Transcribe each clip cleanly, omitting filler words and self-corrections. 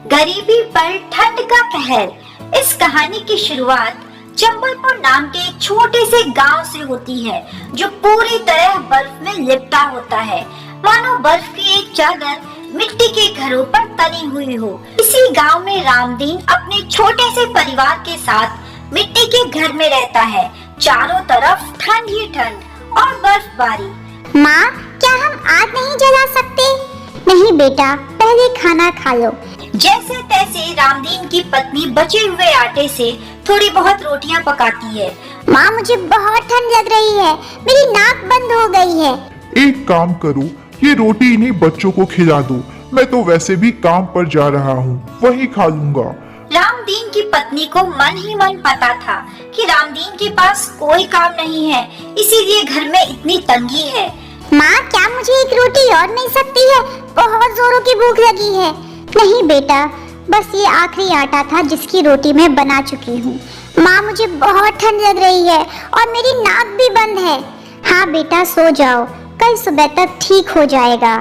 गरीबी पर ठंड का कहर। इस कहानी की शुरुआत चंबलपुर नाम के एक छोटे से गांव से होती है, जो पूरी तरह बर्फ में लिपटा होता है, मानो बर्फ की एक चादर मिट्टी के घरों पर तनी हुई हो। इसी गांव में रामदीन अपने छोटे से परिवार के साथ मिट्टी के घर में रहता है। चारों तरफ ठंड ही ठंड और बर्फबारी। माँ, क्या हम आग नहीं जला सकते? नहीं बेटा, पहले खाना खा लो। जैसे तैसे रामदीन की पत्नी बचे हुए आटे से थोड़ी बहुत रोटियां पकाती है। माँ, मुझे बहुत ठंड लग रही है, मेरी नाक बंद हो गई है। एक काम करो, ये रोटी इन्हीं बच्चों को खिला दो। मैं तो वैसे भी काम पर जा रहा हूँ, वही खा लूंगा। रामदीन की पत्नी को मन ही मन पता था कि रामदीन के पास कोई काम नहीं है, इसीलिए घर में इतनी तंगी है। माँ, क्या मुझे एक रोटी और मिल सकती है? बहुत जोरों की भूख लगी है। नहीं बेटा, बस ये आखिरी आटा था जिसकी रोटी मैं बना चुकी हूँ। माँ, मुझे बहुत ठंड लग रही है और मेरी नाक भी बंद है। हाँ बेटा, सो जाओ, कल सुबह तक ठीक हो जाएगा।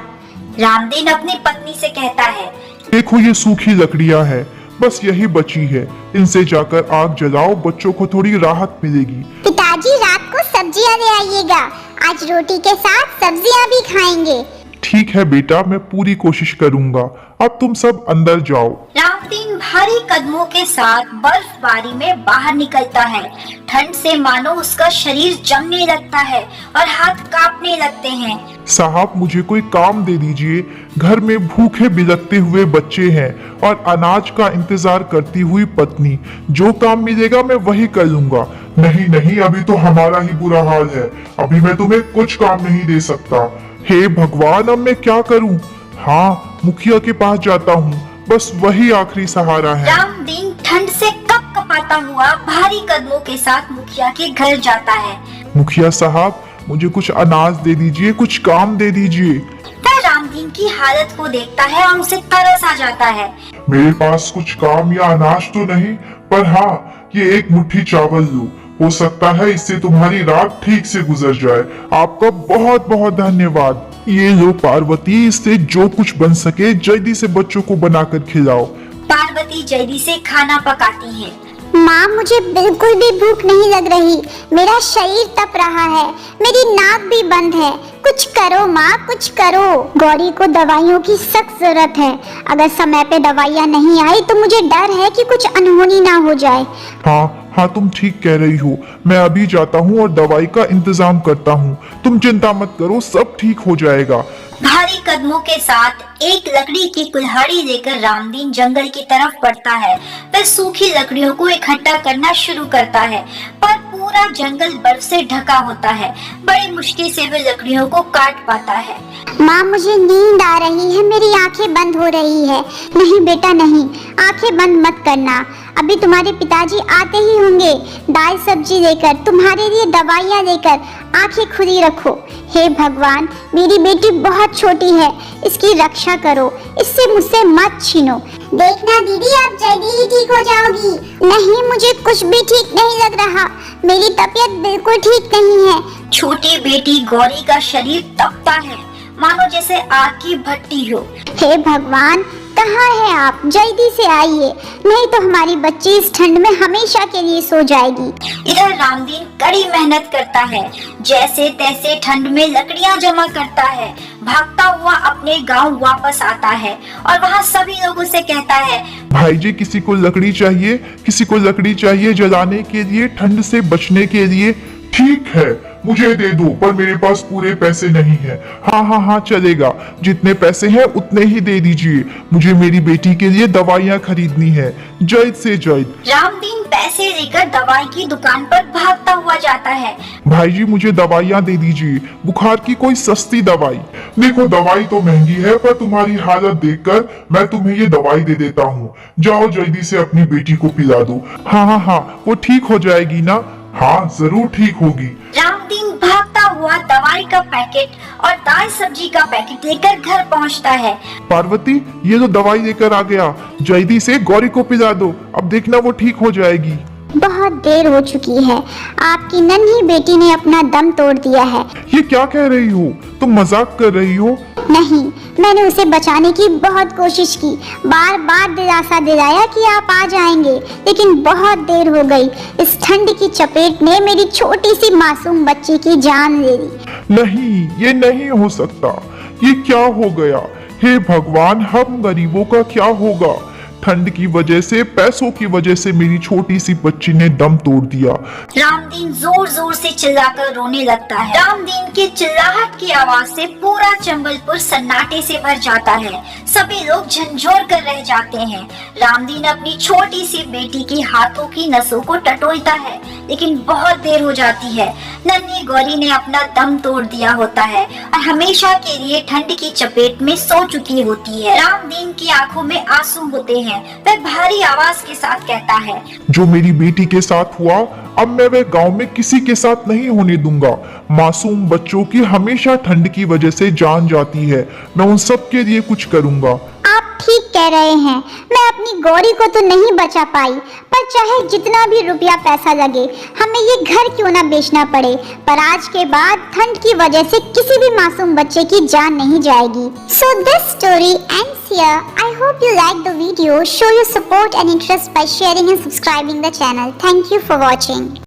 रामदीन अपनी पत्नी से कहता है, देखो ये सूखी लकड़ियाँ हैं, बस यही बची है। इनसे जाकर आग जलाओ, बच्चों को थोड़ी राहत मिलेगी। पिताजी, रात को सब्जियाँ ले आइएगा, आज रोटी के साथ सब्जियाँ भी खाएंगे। ठीक है बेटा, मैं पूरी कोशिश करूंगा। अब तुम सब अंदर जाओ। रामदीन भारी कदमों के साथ बर्फबारी में बाहर निकलता है। ठंड से मानो उसका शरीर जमने लगता है और हाथ कांपने लगते हैं। साहब, मुझे कोई काम दे दीजिए। घर में भूखे बिलखते हुए बच्चे हैं और अनाज का इंतजार करती हुई पत्नी। जो काम मिलेगा मैं वही कर लूंगा। नहीं नहीं, अभी तो हमारा ही बुरा हाल है। अभी मैं तुम्हें कुछ काम नहीं दे सकता। हे भगवान, अब मैं क्या करूं? हाँ, मुखिया के पास जाता हूँ, बस वही आखिरी सहारा है। रामदीन ठंड से कपकपाता हुआ भारी कदमों के साथ मुखिया के घर जाता है। मुखिया साहब, मुझे कुछ अनाज दे दीजिए, कुछ काम दे दीजिए। वह रामदीन की हालत को देखता है और उसे तरस आ जाता है। मेरे पास कुछ काम या अनाज तो नहीं, पर हाँ, ये एक मुट्ठी चावल लो। हो सकता है इससे तुम्हारी रात ठीक से गुजर जाए। आपका बहुत बहुत धन्यवाद। ये लो पार्वती, इससे जो कुछ बन सके जल्दी से बच्चों को बनाकर खिलाओ। पार्वती जल्दी से खाना पकाती है। माँ, मुझे बिल्कुल भी भूख नहीं लग रही, मेरा शरीर तप रहा है, मेरी नाक भी बंद है। कुछ करो माँ, कुछ करो। गौरी को दवाइयों की सख्त जरूरत है। अगर समय पे दवाइयाँ नहीं आई तो मुझे डर है कि कुछ अनहोनी ना हो जाए। हाँ हाँ, तुम ठीक कह रही हो। मैं अभी जाता हूँ और दवाई का इंतजाम करता हूँ। तुम चिंता मत करो, सब ठीक हो जाएगा। भारी कदमों के साथ एक लकड़ी की कुल्हाड़ी लेकर रामदीन जंगल की तरफ बढ़ता है। वह सूखी लकड़ियों को इकट्ठा करना शुरू करता है, पर पूरा जंगल बर्फ से ढका होता है। बड़ी मुश्किल से वह लकड़ियों को काट पाता है। माँ, मुझे नींद आ रही है, मेरी आंखें बंद हो रही है। नहीं बेटा नहीं, आंखें बंद मत करना। अभी तुम्हारे पिताजी आते ही होंगे, दाल सब्जी लेकर, तुम्हारे लिए दवाइयाँ लेकर। आंखें खुली रखो। हे भगवान, मेरी बेटी बहुत छोटी है, इसकी रक्षा करो, इससे मुझसे मत छीनो। देखना दीदी, आप जल्दी ही ठीक हो जाओगी। नहीं, मुझे कुछ भी ठीक नहीं लग रहा, मेरी तबीयत बिल्कुल ठीक नहीं है। छोटी बेटी गौरी का शरीर तपता है, मानो जैसे आग की भट्टी हो। हे भगवान, कहाँ है आप? जल्दी से आइए, नहीं तो हमारी बच्ची इस ठंड में हमेशा के लिए सो जाएगी। इधर रामदीन कड़ी मेहनत करता है, जैसे तैसे ठंड में लकड़ियाँ जमा करता है। भागता हुआ अपने गांव वापस आता है और वहाँ सभी लोगों से कहता है, भाई जी, किसी को लकड़ी चाहिए? किसी को लकड़ी चाहिए जलाने के लिए, ठंड से बचने के लिए? ठीक है, मुझे दे दो, पर मेरे पास पूरे पैसे नहीं है। हाँ हाँ हाँ, चलेगा। जितने पैसे हैं उतने ही दे दीजिए। मुझे मेरी बेटी के लिए दवाइयाँ खरीदनी है, जल्द से जल्द। रामदीन पैसे लेकर दवाई की दुकान पर भागता हुआ जाता है। भाई जी, मुझे दवाइयाँ दे दीजिए, बुखार की कोई सस्ती दवाई। देखो, दवाई तो महंगी है, पर तुम्हारी हालत देखकर मैं तुम्हें ये दवाई दे देता हूँ। जाओ जल्दी से अपनी बेटी को पिला दो। हाँ हाँ हाँ, वो ठीक हो जाएगी ना? हाँ, जरूर ठीक होगी। रामदीन भागता हुआ दवाई का पैकेट और दाल सब्जी का पैकेट लेकर घर पहुंचता है। पार्वती, ये तो दवाई लेकर आ गया, जल्दी से गौरी को पिला दो। अब देखना वो ठीक हो जाएगी। बहुत देर हो चुकी है, आपकी नन्ही बेटी ने अपना दम तोड़ दिया है। ये क्या कह रही हो? तुम मजाक कर रही हो? नहीं, मैंने उसे बचाने की बहुत कोशिश की, बार बार दिलासा दिलाया कि आप आ जाएंगे, लेकिन बहुत देर हो गई। इस ठंड की चपेट ने मेरी छोटी सी मासूम बच्ची की जान ले ली। नहीं, ये नहीं हो सकता। ये क्या हो गया? हे भगवान, हम गरीबों का क्या होगा? ठंड की वजह से, पैसों की वजह से मेरी छोटी सी बच्ची ने दम तोड़ दिया। रामदीन जोर जोर से चिल्लाकर रोने लगता है। रामदीन के चिल्लाहट की आवाज से पूरा चंबलपुर सन्नाटे से भर जाता है। सभी लोग झंझोर कर रह जाते हैं। रामदीन अपनी छोटी सी बेटी की हाथों की नसों को टटोलता है, लेकिन बहुत देर हो जाती है। नन्ही गौरी ने अपना दम तोड़ दिया होता है और हमेशा के लिए ठंड की चपेट में सो चुकी होती है। रामदीन की आंखों में आंसू होते हैं। वह भारी आवाज के साथ कहता है, जो मेरी बेटी के साथ हुआ, अब मैं वह गांव में किसी के साथ नहीं होने दूंगा। मासूम बच्चों की हमेशा ठंड की वजह से जान जाती है। मैं उन सब के लिए कुछ करूंगा। आप ठीक कह रहे हैं। मैं अपनी गौरी को तो नहीं बचा पाई, पर चाहे जितना भी रुपया पैसा लगे, हमें ये घर क्यों ना बेचना पड़े, पर आज के बाद ठंड की वजह से किसी भी मासूम बच्चे की जान नहीं जाएगी। So this story ends here. I hope you like the video. Show your support and interest by sharing and subscribing the channel. Thank you for watching.